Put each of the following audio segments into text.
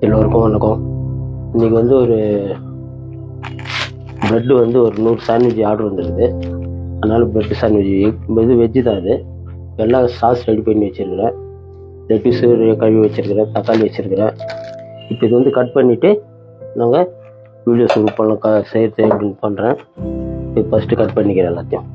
எல்லோருக்கும் வணக்கம். இன்றைக்கி வந்து ஒரு ப்ரெட்டு வந்து ஒரு 100 சாண்ட்விச் ஆர்டர் வந்துருக்குது. அதனால் ப்ரெட்டு சாண்ட்விச் இது வெஜ்ஜு தான். அது எல்லாம் சாஸ் ரெடி பண்ணி வச்சுருக்கிறேன். லெட்டிஸு கழுவி வச்சுருக்கிறேன், தக்காளி வச்சுருக்கிறேன். இப்போ இது வந்து கட் பண்ணிவிட்டு நாங்கள் வீடியோ ஷூட் பண்ண செய்கிறது அப்படின்னு பண்ணுறேன். இது ஃபஸ்ட்டு கட் பண்ணிக்கிறேன் எல்லாத்தையும்.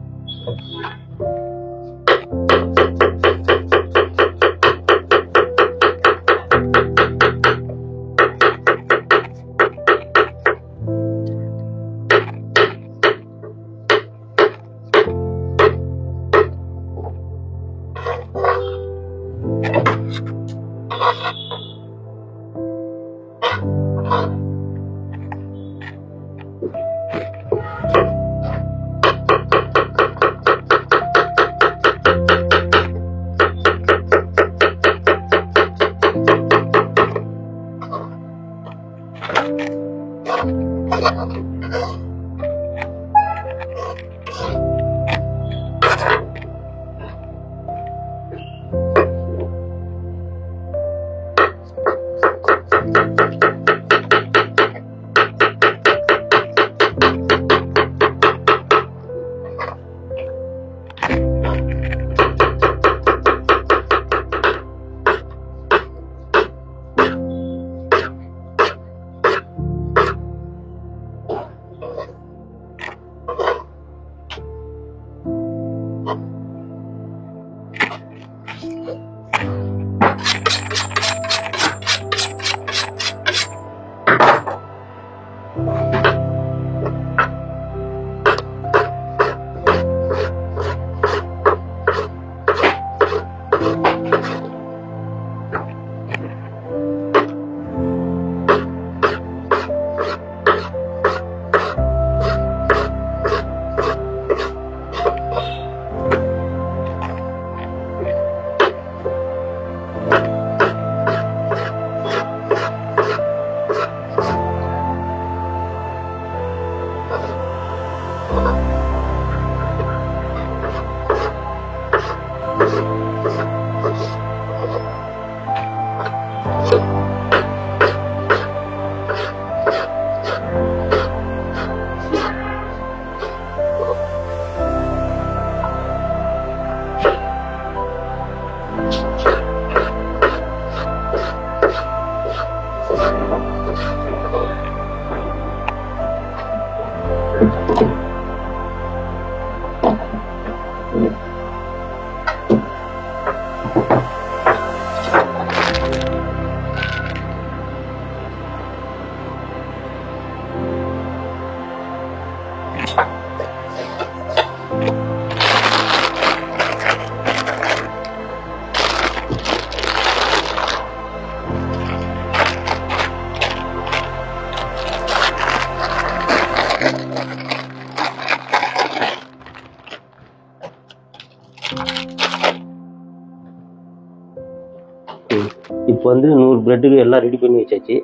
இப்போ வந்து 100 ப்ரெட்டுக்கு எல்லாம் ரெடி பண்ணி வச்சாச்சு.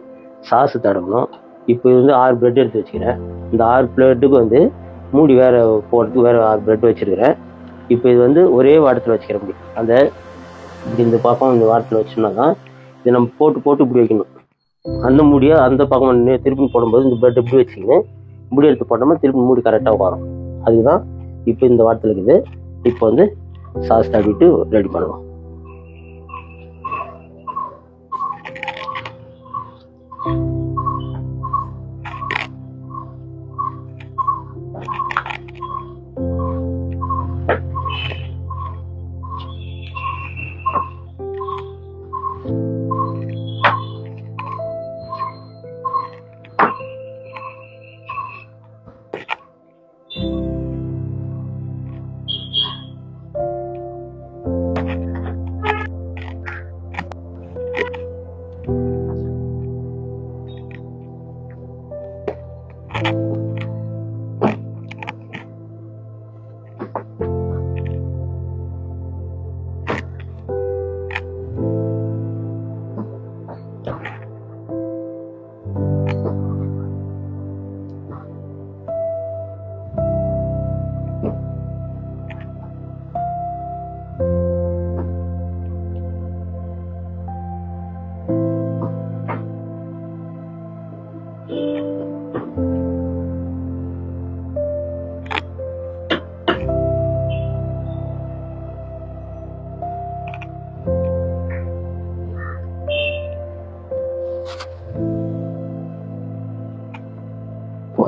சாஸு தடவணும். இப்போ இது வந்து 6 ப்ரெட் எடுத்து வச்சுக்கிறேன். இந்த 6 ப்ரெட்டுக்கு வந்து மூடி வேறு போடுறதுக்கு வேறு 6 ப்ரெட் வச்சுருக்கிறேன். இப்போ இது வந்து ஒரே வாரத்தில் வச்சுக்கிற முடியும். அந்த இந்த பக்கம் இந்த வாரத்தில் வச்சோம்னா தான் இதை நம்ம போட்டு இப்படி வைக்கணும். அந்த மூடியை அந்த பக்கம் திருப்பி போடும்போது இந்த ப்ரெட் இப்படி வச்சுக்கின்னு மூடி எடுத்து போட்டோம்னா திருப்பி மூடி கரெக்டாக வரும். அதுதான் இப்போ இந்த வாரத்தில் இருக்குது. இப்போ வந்து சாஸ் தடவிட்டு ரெடி பண்ணலாம்.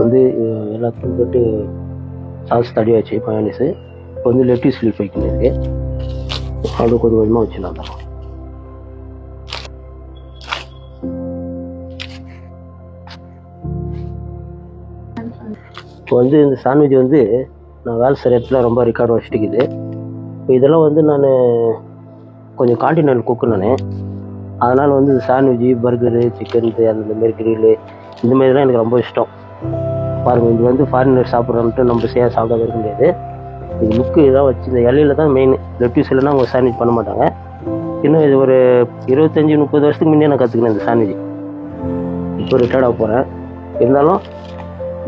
வந்து எல்லாத்துக்கும் போட்டு சாஸ் தடியாச்சு மயோனீஸு. இப்போ வந்து லெட்டிஸ் லீஃப் வைக்கணும் இருக்கு. அது கொஞ்சம் கொஞ்சமாக வச்சுலாம் தான். இப்போ வந்து இந்த சாண்ட்விச் வந்து நான் வேலை செய்கிற இடத்துல ரொம்ப ரெக்கார்டு வச்சுட்டுக்குது. இப்போ இதெல்லாம் வந்து நான் கொஞ்சம் கான்டினென்டல் குக்கு நான். அதனால் வந்து சாண்ட்விட்சு, பர்கரு, சிக்கன், அந்த மாரி கிரில்லு இந்த மாதிரிலாம் எனக்கு ரொம்ப இஷ்டம். பாருங்கள், இது வந்து ஃபாரினர் சாப்பிட்றோன்ட்டு நம்ம சாப்பிடாத இருக்க முடியாது. இது லுக்கு இதான் வச்சு இந்த இலையில தான் மெயின். லெட்டிஸ் இல்லைன்னா அவங்க சாண்ட்விச் பண்ண மாட்டாங்க. இன்னும் இது ஒரு 25-30 வருஷத்துக்கு முன்னே நான் கற்றுக்கினேன் இந்த சாண்ட்விச். இப்போ ரிட்டையர்டாக போகிறேன். இருந்தாலும்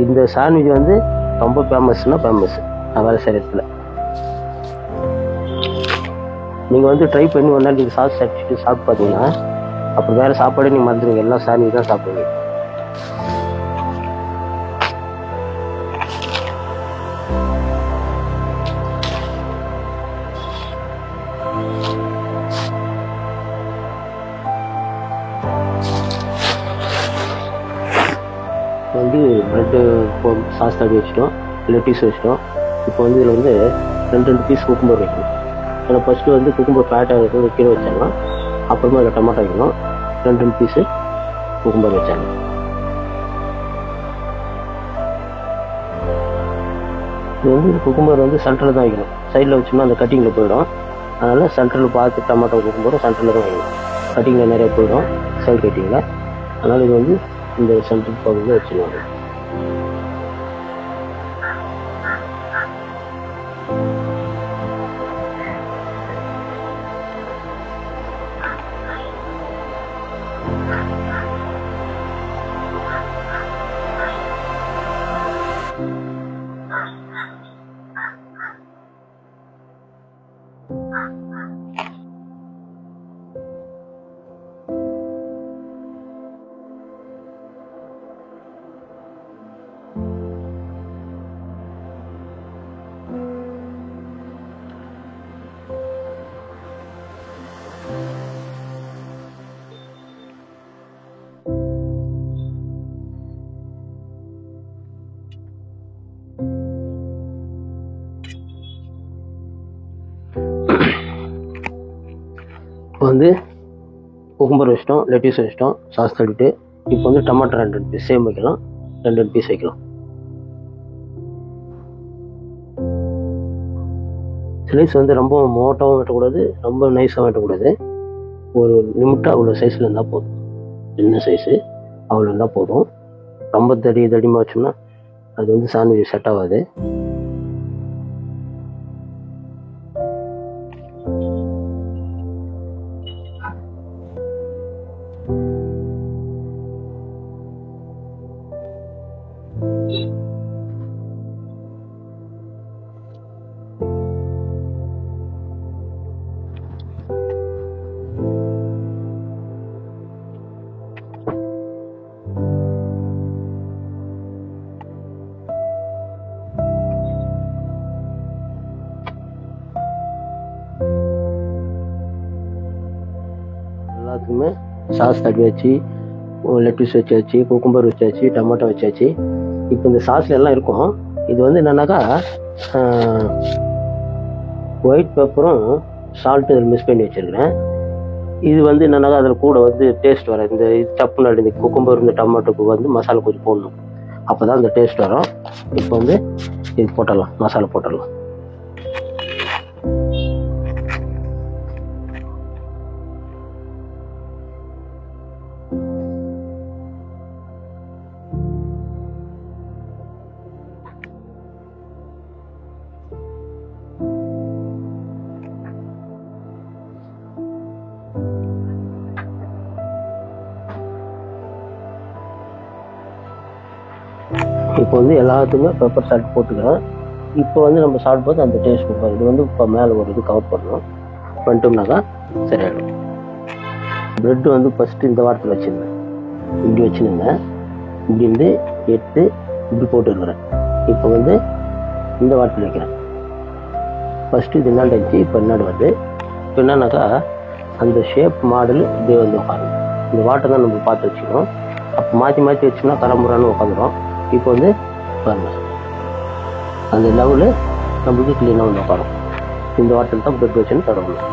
இந்த சாண்ட்விச் வந்து ரொம்ப ஃபேமஸ்னால் ஃபேமஸ் நான் வேலை செய்கிற இடத்துல. நீங்கள் வந்து ட்ரை பண்ணி ஒரு நாள் நீங்கள் சாஸ் சாப்பிட்டு பார்த்தீங்கன்னா அப்புறம் வேறு சாப்பாடே நீங்கள் மறந்துடுவீங்க. எல்லாம் சாண்ட்விச் தான் சாப்பிடுவீங்க. வந்து ப்ரெட்டு சாஸ் தடவி வச்சிட்டோம், லெட்டிஸ் வச்சிட்டோம். இப்போ வந்து இதில் வந்து 2 பீஸ் குக்கும்பர் வைக்கணும். அதில் ஃபஸ்ட்டு வந்து குக்கும்பர் ஃபேட்டாக இருக்கிறது கீழே வச்சாங்க. அப்புறமா அதில் டொமாட்டோ வைக்கணும். 2 பீஸு குக்கும்பர் வச்சாங்க. இது வந்து குக்கும்பர் வந்து சென்டரில் தான் வைக்கணும். சைடில் வச்சோம்னா அந்த கட்டிங்கில் போயிடும். அதனால் சென்டரில் பார்த்து டொமாட்டோ குக்கும்பரும் சென்டரில் தான் வைக்கணும். கட்டிங்கில் நிறைய போயிடும் சைடு கட்டிங்கில். அதனால் இது வந்து இந்த சென்டர் பகுதியில் வச்சுருவாங்க. இப்போ வந்து குக்கும்பர் வச்சிட்டோம், லெட்டிஸ் வச்சிட்டோம், சாஸ் தள்ளிட்டு. இப்போ வந்து டொமாட்டோ 2 பீஸ் சேம் வைக்கலாம். 2 பீஸ் வைக்கலாம். ஸ்லைஸ் வந்து ரொம்ப மோட்டாகவும் வெட்டக்கூடாது, ரொம்ப நைஸாக வெட்டக்கூடாது. ஒரு லிமிட்டாக அவ்வளோ சைஸில் இருந்தால் போதும். என்ன சைஸு அவ்வளோ இருந்தால் போதும். ரொம்ப தடிமாக வச்சோம்னா அது வந்து சாண்ட்விச் செட் ஆகாது. எல்லாத்துக்குமே சாஸ் தடவி வச்சு, லெட்டிஸ் வச்சாச்சு, குக்கும்பர் வச்சாச்சு, டொமாட்டோ வச்சாச்சு. இப்போ இந்த சாஸில் எல்லாம் இருக்கும். இது வந்து என்னன்னாக்கா ஒயிட் பெப்பரும் சால்ட்டு இதில் மிக்ஸ் பண்ணி வச்சுருக்கிறேன். இது வந்து என்னன்னாக்கா அதில் கூட வந்து டேஸ்ட் வரும். இந்த சப்புன்னு இந்த குக்கும்பர் இந்த டொமாட்டோக்கு வந்து மசாலா கொஞ்சம் போடணும். அப்போ தான் இந்த டேஸ்ட் வரும். இப்போ வந்து இது போட்டுடலாம், மசாலா போட்டுடலாம். இப்போ வந்து எல்லாத்துக்குமே பெப்பர் சால்ட் போட்டுக்கிறேன். இப்போ வந்து நம்ம சால்ட் போது அந்த டேஸ்ட் கொடுப்போம். இது வந்து இப்போ மேலே ஒரு இது கவர் பண்ணணும். பண்ணிட்டோம்னாக்கா சரியாயிடும். ப்ரெட்டு வந்து ஃபஸ்ட்டு இந்த வாரத்தில் வச்சுருந்தேன், இப்படி வச்சுருந்தேன். இப்படி இருந்து எடுத்து இப்படி போட்டுருக்குறேன். இப்போ வந்து இந்த வாரத்தில் வைக்கிறேன். ஃபஸ்ட்டு இது என்னாடி இருந்துச்சு, இப்போ என்னாடி வருது. இப்போ என்னன்னாக்கா அந்த ஷேப் மாடல் இப்படியே வந்து உட்காரும். இந்த வாட்டை தான் நம்ம பார்த்து வச்சுக்கணும். அப்போ மாற்றி வச்சோம்னா கரம்புறான்னு உட்காந்துடும். இப்போ வந்து பாருங்க அந்த லெவலு நம்மளுக்கு க்ளீனாக வந்து உட்காரும். இந்த வாட்டர் தான் பிரெட் வச்சுன்னு தடவணும்.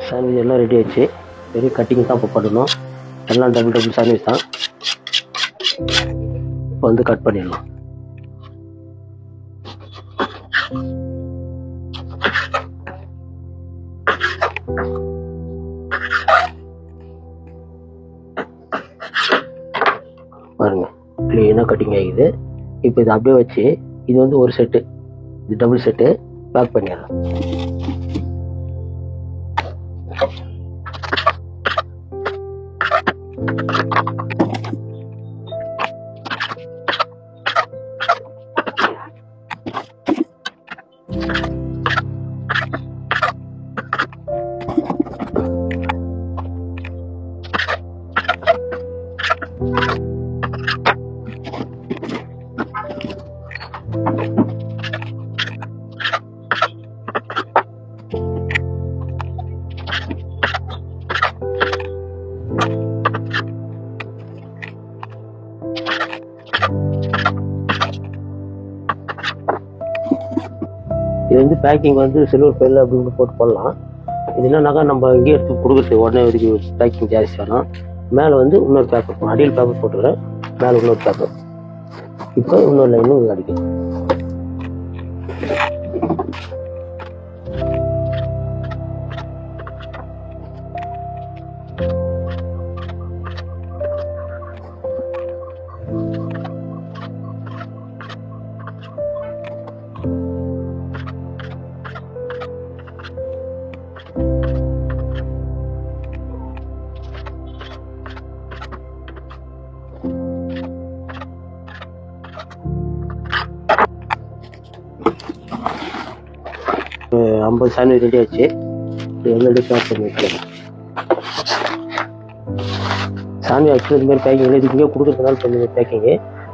சாண்ட்விச் எல்லாம் ரெடி ஆயிடுச்சு. வெறும் கட்டிங் தான் இப்போ பண்ணணும். எல்லாம் டபுள் சாண்ட்விச் தான். இப்போ வந்து கட் பண்ணிடலாம். பாருங்க க்ளீனாக கட்டிங் ஆகிடுது. இப்போ இது அப்படியே வச்சு இது வந்து ஒரு செட்டு, இது டபுள் செட்டு பேக் பண்ணிடலாம். இது வந்து பேக்கிங் வந்து சில்வர் ஃபைல் அப்படின்னு போட்டு போடலாம். இது என்னன்னாக்கா நம்ம இங்கே எடுத்து கொடுக்குறது உடனே ஒதுக்கி பேக்கிங் ஜாஸ்தி வேணும். மேலே வந்து இன்னொரு பேப்பர், அடியில் பேப்பர் போட்டுக்கிறேன், மேலே இன்னொரு பேப்பர். இப்போ இன்னொரு லைனும் அடிக்கும். ஐம்பது சாண்ட்விச் ரெடி ஆச்சு. எவ்வளோ பேக் பண்ணி வைக்கலாம். சாண்ட்விச் ஆக்சுவலி இது மாதிரி பேக்கிங் இதுக்கு இங்கே கொடுக்குறதுனால பண்ணி பேக்கிங்கு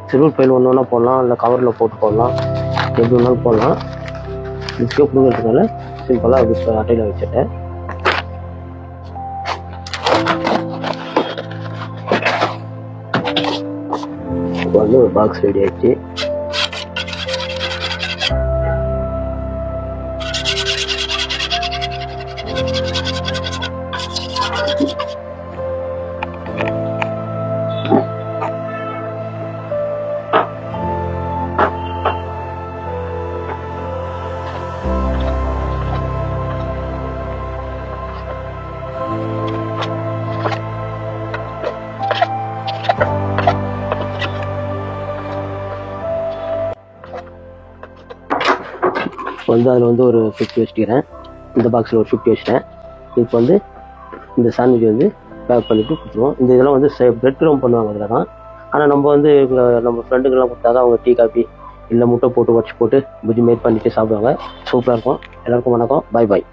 சில்வர் ஃபைல் ஒன்று ஒன்றா போடலாம், இல்லை கவரில் போட்டு போடலாம், எப்படி வேணாலும் போடலாம். இதுக்கே கொடுக்குறதுனால சிம்பிளாக அப்படி அட்டையில் வச்சுட்டேன். இப்போ வந்து ஒரு பாக்ஸ் ரெடி ஆயிடுச்சு. வந்து அதில் வந்து ஒரு 50 வச்சுக்கிறேன். இந்த பாக்ஸில் ஒரு 50 வச்சுட்டேன். இப்போ வந்து இந்த சாண்ட்விச் வந்து பேக் பண்ணிவிட்டு கொடுத்துருவோம். இந்த இதெல்லாம் வந்து பிரெட் க்ரம்ப் பண்ணுவாங்க அதில் தான். ஆனால் நம்ம வந்து நம்ம ஃப்ரெண்டுக்கெல்லாம் கொடுத்தாதான் அவங்க டீ காஃபி இல்லை முட்டை போட்டு உடச்சி போட்டு புஜி மேட் பண்ணிட்டு சாப்பிடுவாங்க. சூப்பராக இருக்கும். எல்லாருக்கும் வணக்கம். பாய் பாய்.